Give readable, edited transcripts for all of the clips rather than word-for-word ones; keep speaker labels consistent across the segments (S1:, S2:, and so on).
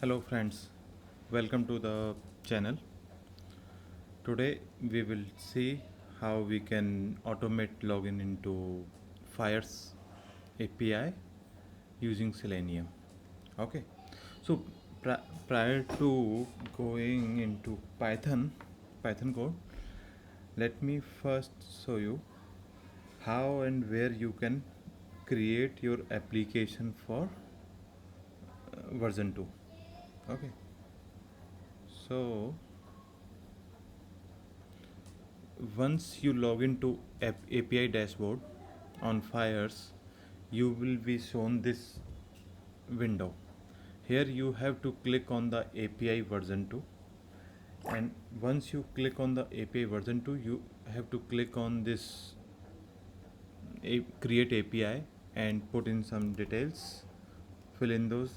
S1: Hello friends, welcome to the channel. Today we will see how we can automate login into Fire's API using Selenium. Okay, so prior to going into Python code, let me first show you how and where you can create your application for version 2. Okay, so once you log into API dashboard on Fires, you will be shown this window. Here you have to click on the API version 2, and once you click on the API version 2, you have to click on this create API and put in some details, fill in those.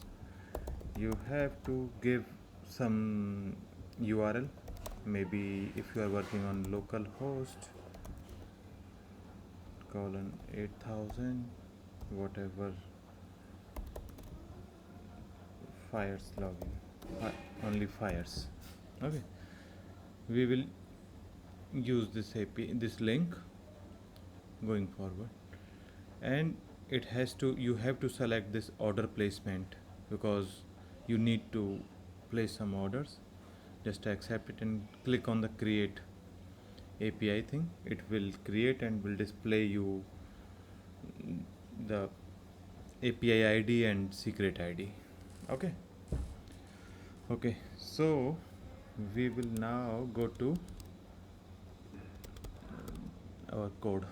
S1: You have to give some URL, maybe if you are working on localhost colon 8000 whatever Fires login, only Fires. Okay, we will use this API, this link going forward, and it has to, you have to select this order placement because you need to place some orders. Just accept it and click on the create API thing. It will create and will display you the API ID and secret ID. Okay, so we will now go to our code.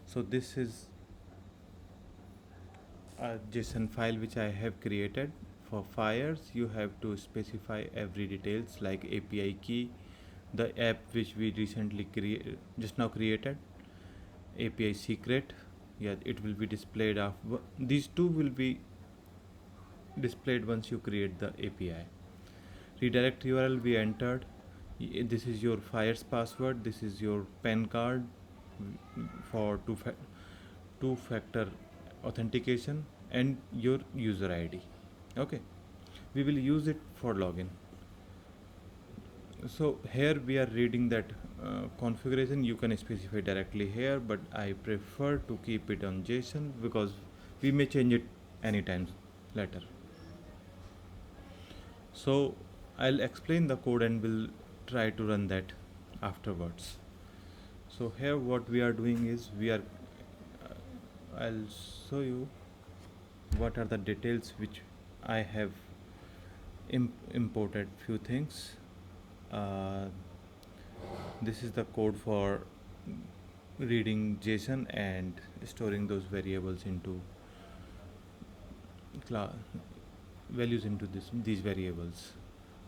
S1: So this is a JSON file which I have created. For Fires, you have to specify every details like API key, the app which we recently just now created, API secret. Yeah, it will be displayed these two will be displayed once you create the API. Redirect URL we entered. This is your Fires password. This is your PAN card for two-factor authentication, and your user ID. Okay, we will use it for login. So here we are reading that configuration. You can specify directly here, but I prefer to keep it on JSON because we may change it anytime later. So I'll explain the code and we'll try to run that afterwards. So here what we are doing is I'll show you what are the details which I have imported few things. This is the code for reading JSON and storing those variables into values into these variables.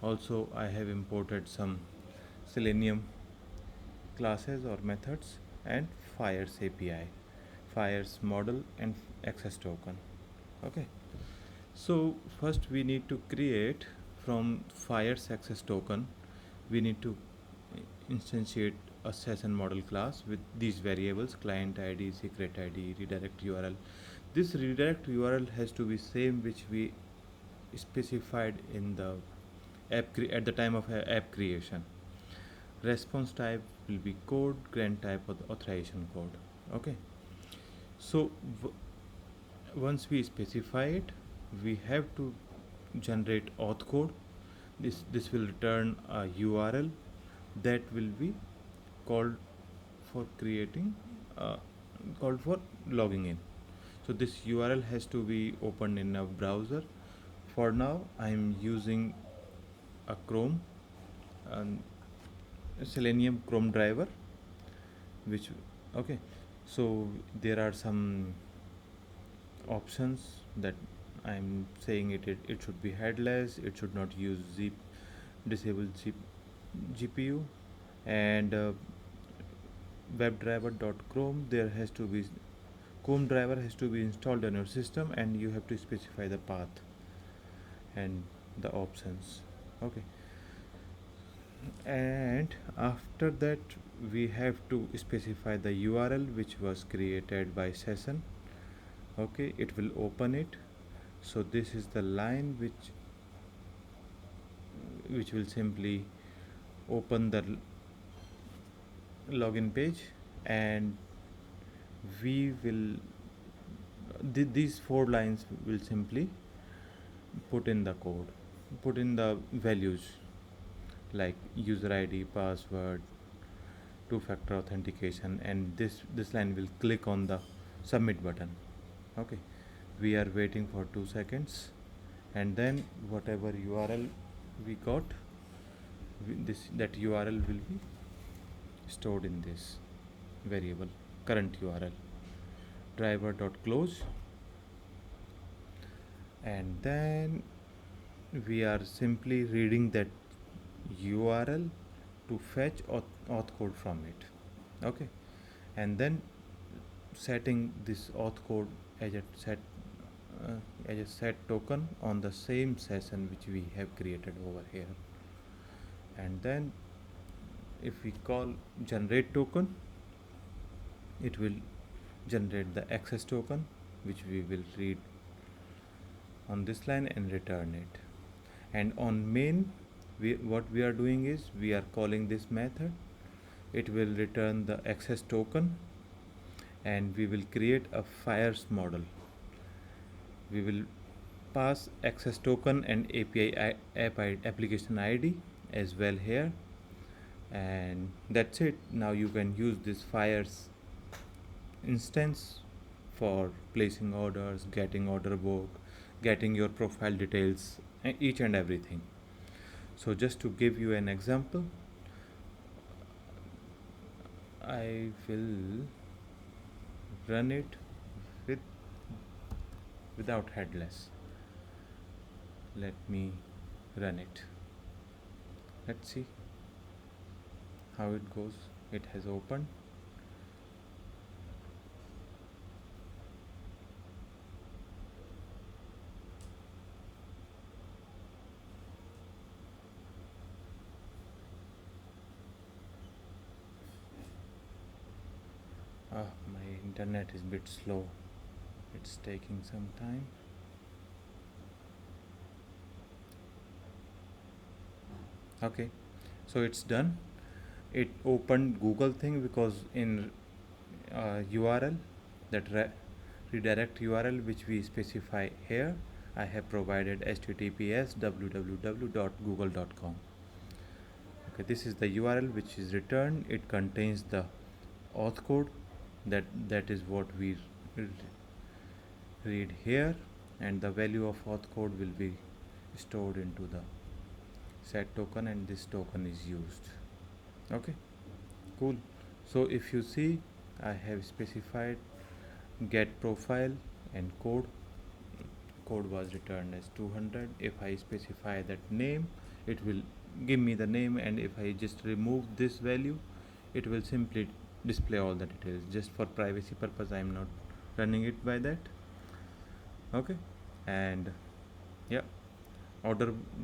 S1: Also I have imported some Selenium classes or methods and Fires API, Fires model and access token. Okay, so first we need to create from Fires access token, we need to instantiate a session model class with these variables: client ID, secret ID, redirect URL. This redirect URL has to be same which we specified in the app at the time of app creation. Response type will be code, grant type of authorization code. Okay, so once we specify it, we have to generate auth code. This will return a URL that will be called for creating called for logging in. So this URL has to be opened in a browser. For now I am using a Chrome and Selenium Chrome driver, which okay, so there are some options that I'm saying it should be headless, it should not use zip, disable zip GPU, and webdriver.chrome, there has to be Chrome driver has to be installed on your system, and you have to specify the path and the options. Okay, and after that we have to specify the URL which was created by session. Okay, it will open it. So this is the line which will simply open the login page, and we will these four lines will simply put in the code, put in the values like user ID, password, two-factor authentication, and this line will click on the submit button. Okay, we are waiting for 2 seconds, and then whatever URL we got, that URL will be stored in this variable current URL driver.close, and then we are simply reading that URL to fetch auth code from it. Okay, and then setting this auth code as a set token on the same session which we have created over here. And then if we call generate token, it will generate the access token which we will read on this line and return it. And on main, what we are doing is we are calling this method. It will return the access token, and we will create a fires model. We will pass access token and API application ID as well here, and that's it. Now you can use this fires instance for placing orders, getting order book, getting your profile details, each and everything. So just to give you an example, I will run it without headless. Let me run it. Let's see how it goes. It has opened. My internet is a bit slow. It's taking some time. Okay, so it's done. It opened Google thing because in URL, that redirect URL which we specify here, I have provided https www.google.com. Okay, this is the URL which is returned. It contains the auth code, that is what we read here, and the value of auth code will be stored into the set token, and this token is used. Okay, cool. So if you see, I have specified get profile and code was returned as 200. If I specify that name, it will give me the name, and if I just remove this value, it will simply display all the details. Just for privacy purpose, I am not running it by that. Okay, and yeah,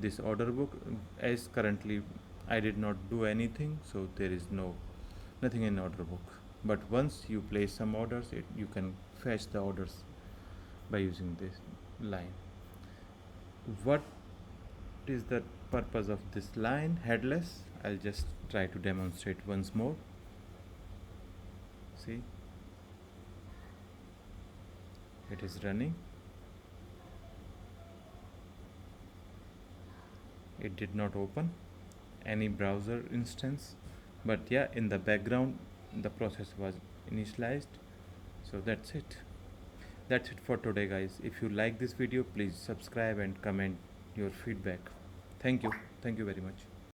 S1: this order book, as currently I did not do anything, so there is nothing in order book. But once you place some orders, you can fetch the orders by using this line. What is the purpose of this line headless? I'll just try to demonstrate once more. See, it is running. It did not open any browser instance, but yeah, in the background the process was initialized. So that's it for today, guys. If you like this video, please subscribe and comment your feedback. Thank you very much.